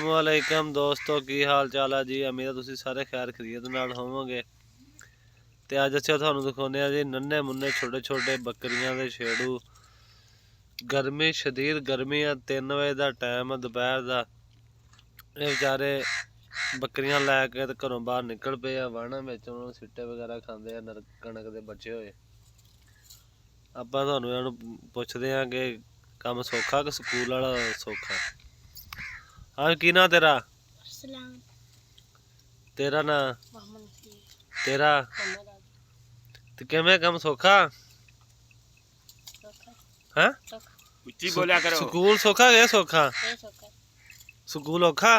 अस्सलामुअलैकुम दोस्तों की हाल चाल है जी। उम्मीद है तुसीं सारे खैर खैरियत नाल होवोगे। ते अज असीं तुहानूं दिखाउने जी नन्हे मुन्ने छोटे छोटे बकरियां दे छेड़ू। गर्मी शदीद गर्मी है, 3 बजे का टाइम है दोपहर का। ये बेचारे बकरियां लैके ते घरों बाहर निकल पे वाहना में, उन्होंने सिट्टे वगैरह खांदे कणक दे बचे हुए। आपां तुहानूं इन्हां नूं पुछदे हां कि काम सौखा कि स्कूल वाला सौखा। हाँ की ना तेरा? तेरा ना? तेरा ते किवें काम सौखा? हाँ उच्ची बोलिया करो। स्कूल सौखा के सौखा? स्कूल औखा?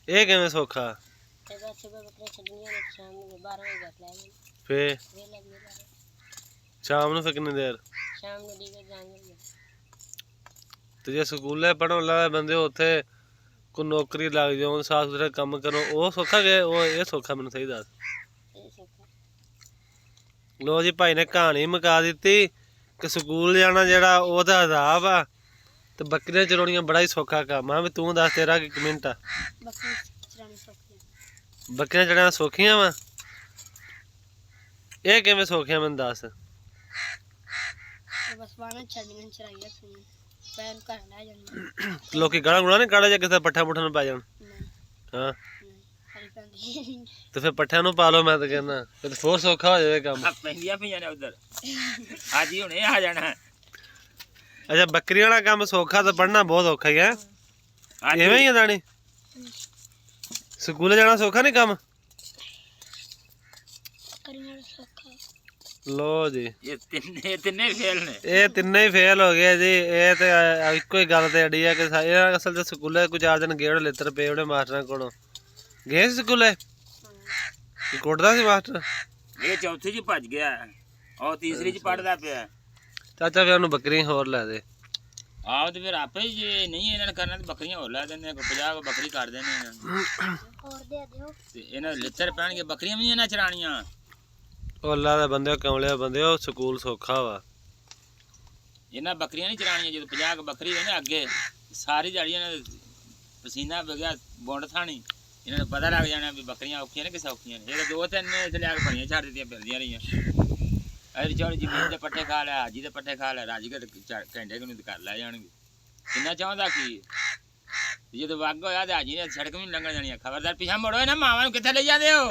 ये किवें सौखा? फिर शाम नूं फिर कितनी देर? ते जे स्कूले पढ़न वाले बंदे उत्थे कोई नौकरी लग जाओ, साफ सुथरे काम करो, वो सौखा के ये सौखा? मैनूं सही दस। लो जी भाई ने कहानी मुका दी कि स्कूल जाना जेड़ा वो तो अजाब आ, ते बकरियां चलाउणियां बड़ा ही सौखा काम आ। तू दस तेरा कि मिनट आ? बकरियां चलाना सौखियां वा? ये किवें सौखियां मैनूं दस। लोकी गाला गुला नहीं काढ़े जे किसे पट्ठा पुट्ठा पै जान? हाँ तो फिर पट्ठिया नूं पालो। मैं तो कहना फिर होर सौखा हो जाए काम। पहलियां भी जाने उधर आज ही हुणे आ जाना। अच्छा बकरियां वाला काम सौखा, तो पढ़ना बहुत औखा ही है। इवें ही है दानी? स्कूल जाना सौखा नहीं काम? लो जी ये तिन्ने फेल ने। ये तिन्ने ही फेल हो गए जी। ये तो इको ही गल ते अड़ी है कि असल च स्कूले कोई 4 दिन गए लित्र पे उन्हें मास्टरां कोलों। गए स्कूले कुटदा सी मास्टर? ये चौथी च भज गया और तीसरी च पढ़दा पिया। चाचा फिर उन्हें बकरियां होर लै दे। आओ तो फिर आपे जे नहीं इन्हां ने करना तो बकरियां होर लै देने, 50 बकरी कर देने ते इन्हां लित्र पैणगे, बकरियां भी इन्हां चराणियां। अल्लाह दे बंदे कमले बंदे स्कूल सौखा वा। इन्हां बकरियां नहीं चराणियां। जो 50 बकरी होई ना अगे सारी दिहाड़ी पसीना बगैया बुंड थानी, इन्होंने पता लग जाना भी बकरियां औखियां ने कि सौखियां ने। ये 2-3 इत्थे लिया के बड़ियां छड्ड दित्तियां फिरदियां रहियां। अरे चौड़ी जमीन दे पट्ठे खा लै, हाजी दे पट्ठे खा लै, रज के घंटे को कर लै जाणगे। किन्ना चाहुंदा की जो वग होया ते हाजी ने सड़क भी नहीं लंघण देनी। खबरदार पिछा मुड़ो ना, मावां नूं कित्थे ले जांदे हो?